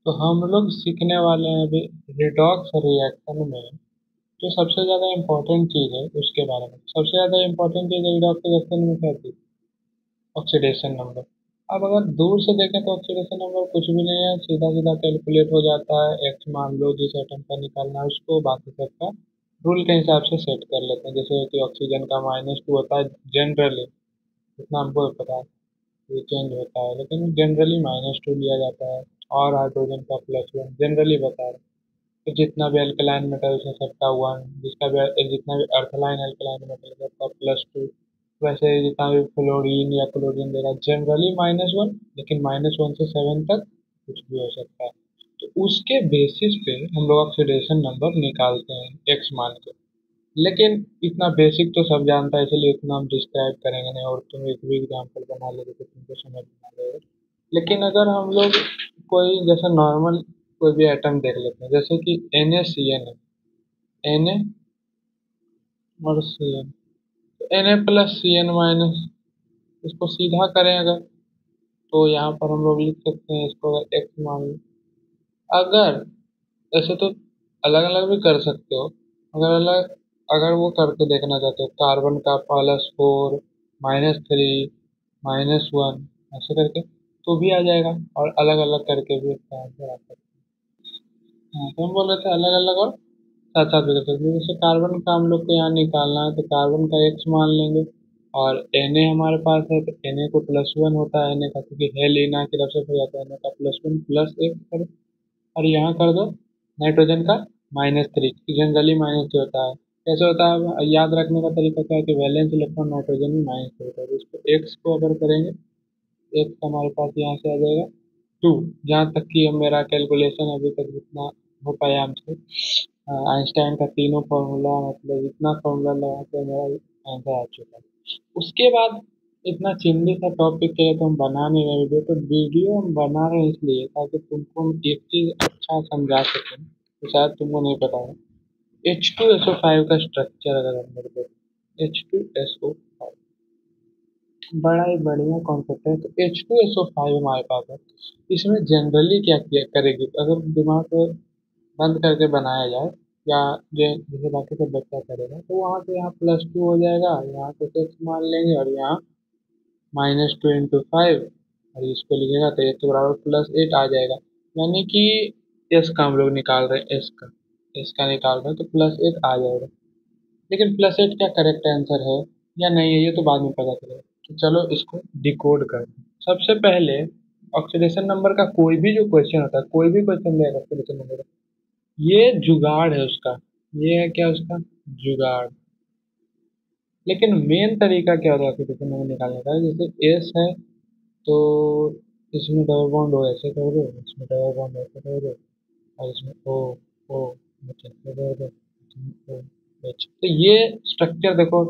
तो हम लोग सीखने वाले हैं अभी रिडॉक्स रिएक्शन में जो सबसे ज़्यादा इम्पोर्टेंट चीज़ है उसके बारे में। सबसे ज़्यादा इम्पोर्टेंट चीज़ है रिडॉक्स रिएक्शन में क्या थी? Oxidation number. अब अगर दूर से देखें तो ऑक्सीडेशन नंबर कुछ भी नहीं है, सीधा सीधा कैलकुलेट हो जाता है। एक्स मान लो जिस एटम का निकालना है उसको बाकी सबका रूल के हिसाब से सेट कर लेते हैं। जैसे कि ऑक्सीजन का -2 होता है जनरली, इतना हमको पता है, ये चेंज होता है लेकिन जनरली -2 लिया जाता है। और हाइड्रोजन का +1 जनरली बता रहे हैं। तो जितना भी अल्कलाइन मेटल्स है सबका 1, जितना भी अर्थलाइन अल्कलाइन मेटल है सबका +2। वैसे ही जितना भी फ्लोरीन या क्लोरीन वगैरह जनरली -1, लेकिन -1 से 7 तक कुछ भी हो सकता है। तो उसके बेसिस पे हम लोग ऑक्सीडेशन नंबर निकालते हैं एक्स मान के। लेकिन इतना बेसिक तो सब जानता है, इसलिए इतना हम डिस्क्राइब करेंगे नहीं, और तुम एक भी एग्जाम्पल बना लोगे तो तुमको समझ में आ जाएगा। लेकिन अगर हम लोग कोई जैसे नॉर्मल कोई भी आइटम देख लेते हैं, जैसे कि NaCN है, Na और Cn, तो Na+Cn-, इसको सीधा करें अगर, तो यहाँ पर हम लोग लिख सकते हैं इसको अगर एक्स मान लो। अगर ऐसे तो अलग अलग भी कर सकते हो, अगर अलग अगर वो करके देखना चाहते हो कार्बन का +4 -3 -1 ऐसे करके तो भी आ जाएगा, और अलग अलग करके भी इसका आंसर आ सकता है। हाँ, तो हम बोल रहे थे अलग अलग और साथ साथ भी कर सकते हैं। जैसे कार्बन का हम लोग को यहाँ निकालना है तो कार्बन का एक्स मान लेंगे, और Na हमारे पास है तो Na को +1 होता है, Na का क्योंकि है लेना की तरफ से हो जाता है, Na का +1 +1 करो, और यहाँ कर दो नाइट्रोजन का -3, जनरली -3 होता है। कैसे होता है? अब याद रखने का तरीका क्या है कि वैलेंस इलेक्ट्रॉन नाइट्रोजन में -3 होता है, तो इसको एक्स को अगर करेंगे, एक्स हमारे पास यहाँ से आ जाएगा 2। जहाँ तक कि मेरा कैलकुलेशन अभी तक जितना हो पाया हमसे, आइंस्टाइन का तीनों फार्मूला, मतलब इतना फार्मूला लगा के मेरा आंसर आ चुका है। उसके बाद इतना चिंदी सा टॉपिक के लिए तो हम बना नहीं रहे वीडियो, तो वीडियो हम बना रहे हैं इसलिए ताकि तुमको हम एक चीज़ अच्छा समझा सकें, तो शायद तुमको नहीं पता है। H2SO5 का स्ट्रक्चर अगर हम लोग देखें, H2SO5 बड़ा ही बढ़िया कॉन्सेप्ट है। तो H2SO5 हमारे पास है, इसमें जनरली क्या किया करेगी अगर दिमाग को बंद करके बनाया जाए, या जैसे बाकी सब बच्चा करेगा, तो वहाँ से यहाँ +2 हो जाएगा, यहाँ पे सिक्स मान लेंगे, और यहाँ -2 × 5, और इसको लिखेगा तो एक के बराबर +8 आ जाएगा। यानी कि एस का हम लोग निकाल रहे हैं, एस का निकाल रहे हैं तो +8 आ जाएगा। लेकिन +8 क्या करेक्ट आंसर है या नहीं है ये तो बाद में पता चलेगा। तो चलो इसको डिकोड कर। सबसे पहले ऑक्सीडेशन नंबर का कोई भी जो क्वेश्चन होता है, कोई भी क्वेश्चन देगा ऑक्सीडेशन नंबर का, ये जुगाड़ है उसका, ये है क्या उसका जुगाड़। लेकिन मेन तरीका क्या होता है ऑक्सीडेशन नंबर निकालने का? जैसे एस है तो इसमें डबल बॉन्ड हो ऐसे कर दो, इसमें डबल बॉन्ड ऐसे कर दो, और इसमें ओ ऐसे कर दो, इसमें ओ एच। तो ये स्ट्रक्चर देखो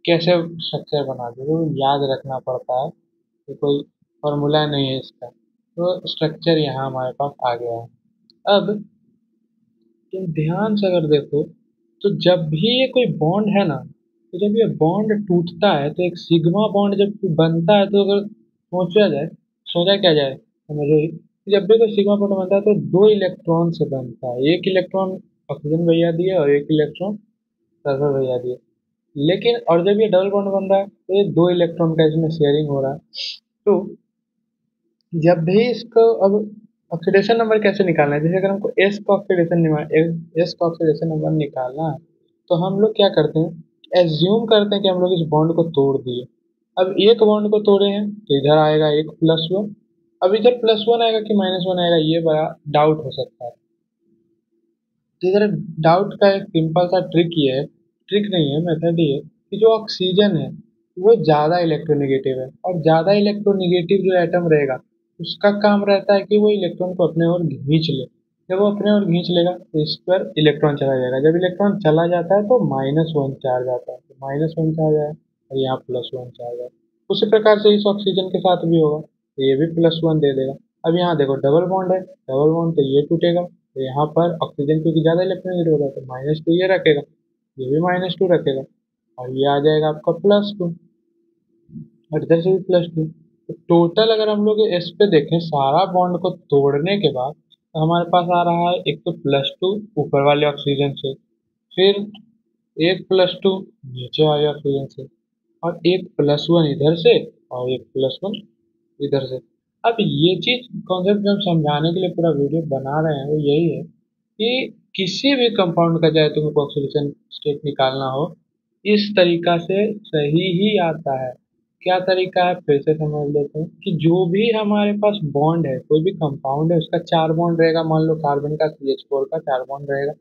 कैसे स्ट्रक्चर बना दो, वो याद रखना पड़ता है, तो कोई फॉर्मूला नहीं है इसका। तो स्ट्रक्चर यहाँ हमारे पास आ गया है। अब तुम ध्यान से अगर देखो तो जब भी ये कोई बॉन्ड है ना, तो जब ये बॉन्ड टूटता है तो एक सिग्मा बॉन्ड जब बनता है, तो अगर सोचा क्या जाए समझो ही, जब भी कोई सिग्मा बॉन्ड बनता है तो 2 इलेक्ट्रॉन से बनता है। एक इलेक्ट्रॉन ऑक्सीजन भैया दिए और एक इलेक्ट्रॉन सल्फर भैया दिए। लेकिन और जब ये डबल बॉन्ड बन रहा है तो ये 2 इलेक्ट्रॉन का इसमें शेयरिंग हो रहा है। तो जब भी इसको अब ऑक्सीडेशन नंबर कैसे निकालना है, जैसे अगर हमको एस का ऑक्सीडेशन नंबर निकालना है, तो हम लोग क्या करते हैं, एज्यूम करते हैं कि हम लोग इस बॉन्ड को तोड़ दिए। अब एक बॉन्ड को तोड़े हैं तो इधर आएगा एक +1। अब इधर +1 आएगा कि -1 आएगा ये बड़ा डाउट हो सकता है। तो इधर डाउट का एक सिंपल सा ट्रिक ये है, ट्रिक नहीं है मेथड ये है, कि जो ऑक्सीजन है वो ज़्यादा इलेक्ट्रोनेगेटिव है, और ज़्यादा इलेक्ट्रोनेगेटिव जो एटम रहेगा उसका काम रहता है कि वो इलेक्ट्रॉन को अपने ओर खींच ले। जब वो अपने ओर खींच लेगा तो इस पर इलेक्ट्रॉन चला जाएगा, जब इलेक्ट्रॉन चला जाता है तो -1 चार्ज आता है, तो -1 चार्ज आया और यहाँ +1 चार्ज आया। उसी प्रकार से इस ऑक्सीजन के साथ भी होगा, तो ये भी +1 दे देगा। अब यहाँ देखो डबल बॉन्ड है, डबल बॉन्ड तो ये टूटेगा, तो यहाँ पर ऑक्सीजन क्योंकि ज़्यादा इलेक्ट्रॉनेगेटिव होगा तो -2 ये रखेगा, ये भी -2 रखेगा, और ये आ जाएगा आपका +2, और इधर से भी +2। तो टोटल अगर हम लोग एस पे देखें सारा बॉन्ड को तोड़ने के बाद, तो हमारे पास आ रहा है एक तो +2 ऊपर वाले ऑक्सीजन से, फिर एक +2 नीचे वाले ऑक्सीजन से, और एक +1 इधर से, और एक +1 इधर से। अब ये चीज कॉन्सेप्ट जो हम समझाने के लिए पूरा वीडियो बना रहे हैं वो यही है कि किसी भी कंपाउंड का चाहे तुमको ऑक्सीडेशन स्टेट निकालना हो, इस तरीका से सही ही आता है। क्या तरीका है फिर से समझ लेते हैं कि जो भी हमारे पास बॉन्ड है, कोई भी कंपाउंड है, उसका 4 बॉन्ड रहेगा। मान लो कार्बन का CH4 का 4 बॉन्ड रहेगा।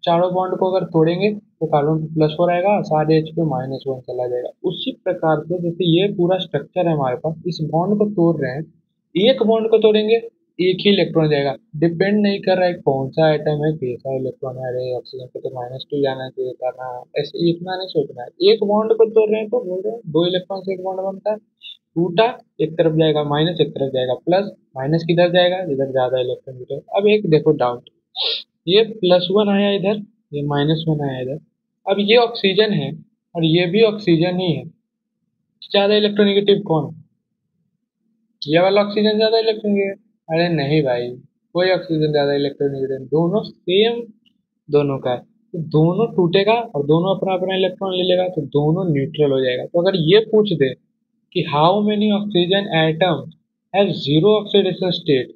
चारों बॉन्ड को अगर तोड़ेंगे तो कार्बन पे +4 आएगा, सारे H पे -1 चला जाएगा। उसी प्रकार से जैसे ये पूरा स्ट्रक्चर है हमारे पास, इस बॉन्ड को तोड़ रहे हैं, एक बॉन्ड को तोड़ेंगे एक ही इलेक्ट्रॉन जाएगा। डिपेंड नहीं कर रहा है कौन सा आइटम है, कैसा इलेक्ट्रॉन है। अरे ऑक्सीजन पे तो -2 जाना चाहिए था ना, ऐसे इतना नहीं सोचना है। एक बॉन्ड को तोड़ रहे हैं तो बोल रहे हैं 2 इलेक्ट्रॉन से एक बॉन्ड बनता है, टूटा, एक तरफ जाएगा माइनस, एक तरफ जाएगा प्लस। माइनस किधर जाएगा, जिधर ज्यादा इलेक्ट्रॉन जुटे। अब एक देखो डाउट, ये +1 आया इधर, ये -1 आया इधर। अब ये ऑक्सीजन है और ये भी ऑक्सीजन ही है, ज्यादा इलेक्ट्रोनेगेटिव कौन है? ये वाला ऑक्सीजन ज्यादा इलेक्ट्रोनेगेटिव? अरे नहीं भाई, कोई ऑक्सीजन ज्यादा इलेक्ट्रोनेगेटिव, दोनों सेम दोनों का है। तो दोनों टूटेगा और दोनों अपना अपना इलेक्ट्रॉन ले लेगा, तो दोनों न्यूट्रल हो जाएगा। तो अगर ये पूछ दे कि how many oxygen atom have zero oxidation state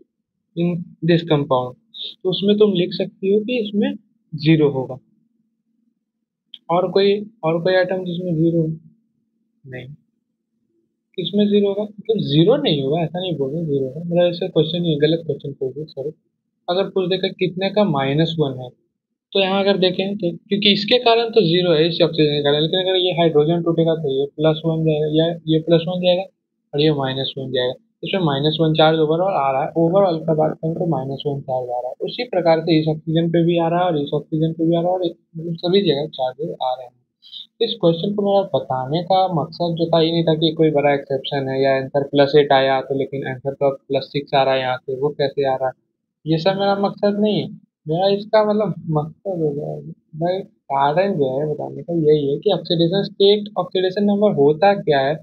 in this compound, तो उसमें तुम लिख सकती हो कि इसमें जीरो होगा। और कोई आइटम जिसमें जीरो नहीं, किसमें जीरो होगा? मतलब जीरो नहीं होगा, ऐसा नहीं बोल रहे जीरो होगा, मतलब ऐसा क्वेश्चन ही है, गलत क्वेश्चन पूछ दिया, सॉरी। अगर पूछ देगा कितने का -1 है, तो यहाँ अगर देखें तो क्योंकि इसके कारण तो जीरो है, इस ऑक्सीजन के कारण, लेकिन अगर ये हाइड्रोजन टूटेगा तो ये +1 जाएगा, या ये +1 जाएगा और ये -1 जाएगा। इसमें -1 चार्ज ओवरऑल आ रहा है, ओवरऑल का बात करें तो -1 चार्ज आ रहा है। उसी प्रकार से इस ऑक्सीजन पे भी आ रहा है और इस ऑक्सीजन पे भी आ रहा है, और मतलब सभी जगह चार्जेस आ रहे हैं। इस क्वेश्चन को मेरा बताने का मकसद जो था ये नहीं था कि कोई बड़ा एक्सेप्शन है या आंसर +8 आया तो, लेकिन आंसर तो अब +6 आ रहा है यहाँ से, वो कैसे आ रहा है, ये सब मेरा मकसद नहीं है। मेरा इसका मतलब मकसद हो गया भाई, कारण जो है बताने का यही है कि ऑक्सीडेशन स्टेट, ऑक्सीडेशन नंबर होता क्या है,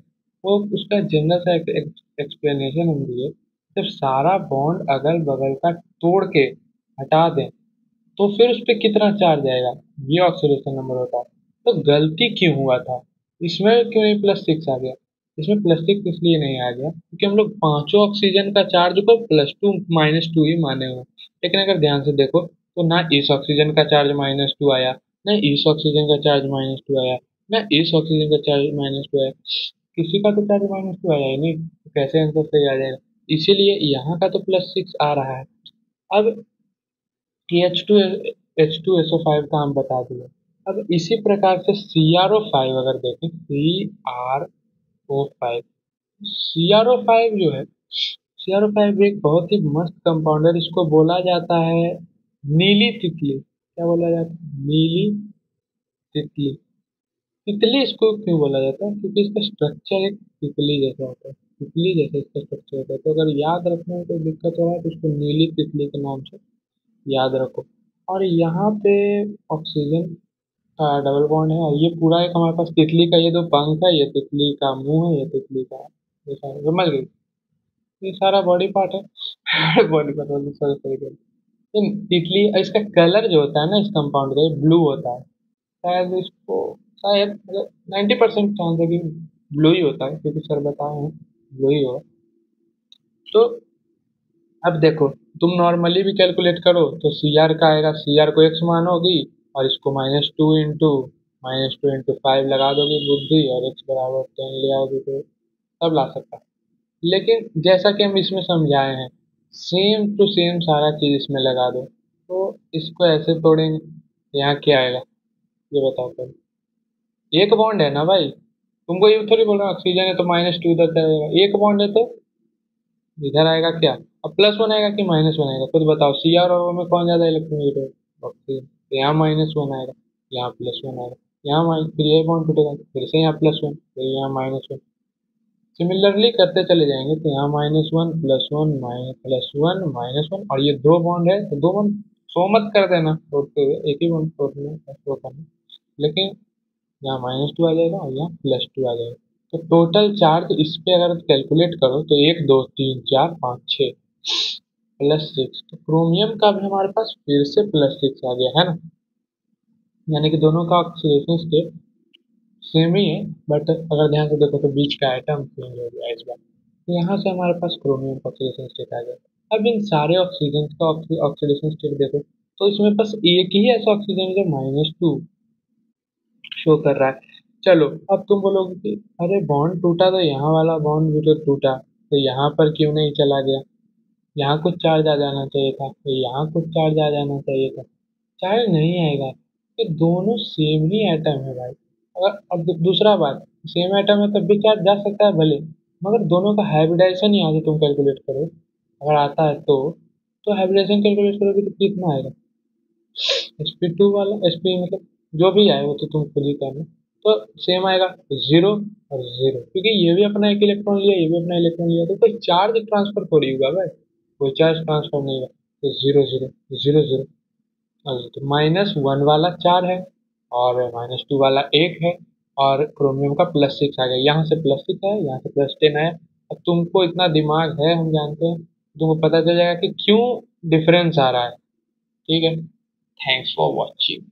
वो उसका जनरल सा एक्सप्लेनेशन हम दिए। जब सारा बॉन्ड अगल बगल का तोड़ के हटा दें तो फिर उस पर कितना चार्ज आएगा, ये ऑक्सीडेशन नंबर होता है। तो गलती क्यों हुआ था, इसमें क्यों नहीं +6 आ गया? इसमें +6 इसलिए नहीं आ गया क्योंकि हम लोग पांचों ऑक्सीजन का चार्ज को +2 -2 ही माने हुए। लेकिन अगर ध्यान से देखो तो ना इस ऑक्सीजन का चार्ज -2 आया, ना इस ऑक्सीजन का चार्ज -2 आया, ना इस ऑक्सीजन का चार्ज -2 आया। किसी का तो चार्ज -2 आया ही नहीं, तो कैसे आंसर सही आ जाएगा? इसीलिए यहाँ का तो +6 आ रहा है। अब कि H2SO5 का हम बता दिए। अब इसी प्रकार से CrO5 अगर देखें, CrO5, CrO5 जो है, CrO5 भी एक बहुत ही मस्त कंपाउंडर, इसको बोला जाता है नीली तितली। क्या बोला जाता है? नीली तितली। तितली इसको क्यों बोला जाता है? क्योंकि इसका स्ट्रक्चर एक तितली जैसा होता है, तितली जैसा इसका स्ट्रक्चर होता है। तो अगर याद रखने में कोई दिक्कत हो रहा है तो इसको नीली तितली के नाम से याद रखो। और यहाँ पे ऑक्सीजन का डबल बॉन्ड है, और ये पूरा एक हमारे पास तितली का ये दो पंख है, ये तितली का मुंह है, ये तितली का, ये सारा समझ गई, ये सारा बॉडी पार्ट है। बॉडी पार्ट वाली सारी तरीके से तितली। इसका कलर जो होता है ना इस कंपाउंड का, ब्लू होता है। शायद इसको, शायद मतलब 90% चांस है कि ब्लू ही होता है, क्योंकि सर बताए हैं ब्लू ही होगा। तो अब देखो, तुम नॉर्मली भी कैलकुलेट करो तो CR का आएगा, CR को x मानोगी और इसको -2 इंटू 5 लगा दोगे बुद्धि, और x बराबर 10 ले आओगे तो तब ला सकता है। लेकिन जैसा कि हम इसमें समझाए हैं, सेम टू सेम सारा चीज इसमें लगा दो, तो इसको ऐसे तोड़ेंगे तो यहाँ क्या आएगा, ये बताओ पहले। एक बॉन्ड है ना भाई, तुमको ये थोड़ी बोल रहा ऑक्सीजन है तो -2 इधर जाएगा, एक बॉन्ड है तो इधर आएगा क्या? अब +1 आएगा कि -1 आएगा, खुद बताओ। CR और O में कौन ज्यादा इलेक्ट्रॉन है? ऑक्सीजन। तो यहाँ -1 आएगा, यहाँ +1 आएगा, यहाँ फिर ये बॉन्ड टूटेगा, फिर से यहाँ +1, फिर यहाँ -1। सिमिलरली करते चले जाएंगे तो यहाँ -1 +1 +1 -1, और ये दो बॉन्ड है तो दो बॉन्ड शो मत कर देना तोड़ते हुए, एक ही बॉन्ड तोड़ना शो करना। लेकिन यहाँ -2 आ जाएगा और यहाँ +2 आ जाएगा। तो टोटल चार्ज इस पे अगर कैलकुलेट करो तो 1 2 3 4 5 6 +6, तो क्रोमियम का भी हमारे पास फिर से +6 आ गया है ना, यानी कि दोनों का ऑक्सीडेशन स्टेट सेम ही है, बट अगर ध्यान से देखो तो बीच का आइटम चेंज हो गया इस बार। तो यहाँ से हमारे पास क्रोमियम का ऑक्सीडेशन स्टेट आ गया। अब इन सारे ऑक्सीजन का ऑक्सीडेशन स्टेट देखो तो इसमें बस एक ही ऐसा ऑक्सीजन है जो -2 शो कर रहा है। चलो अब तुम बोलोगे कि अरे बॉन्ड टूटा तो यहाँ वाला बॉन्ड भी तो टूटा, तो यहाँ पर क्यों नहीं चला गया, यहाँ कुछ चार्ज आ जाना चाहिए था, तो यहाँ कुछ चार्ज आ जाना चाहिए था। चार्ज नहीं आएगा, ये दोनों सेम ही एटम है भाई। अगर अब दूसरा बात, सेम एटम है तब भी चार्ज जा सकता है भले, मगर दोनों का हाइब्रिडाइजेशन ही आगे तुम कैलकुलेट करो, अगर आता है तो हाइब्रिडाइजेशन कैलकुलेट करोगे तो कितना आएगा, sp2 वाला sp मतलब जो भी आए वो तो तुम खुद ही करना, तो सेम आएगा 0 और 0, क्योंकि ये भी अपना एक इलेक्ट्रॉन लिया, ये भी अपना इलेक्ट्रॉन लिया, तो कोई चार्ज ट्रांसफर थोड़ी होगा भाई, कोई चार्ज ट्रांसफर नहीं होगा। तो 0 0 0 0, तो -1 वाला 4 है और -2 वाला 1 है, और क्रोमियम का +6 आ गया, यहाँ से +6 है, यहाँ से +10 है। अब तुमको इतना दिमाग है, हम जानते हैं, तुमको पता चल जाएगा कि क्यों डिफरेंस आ रहा है। ठीक है, थैंक्स फॉर वॉचिंग।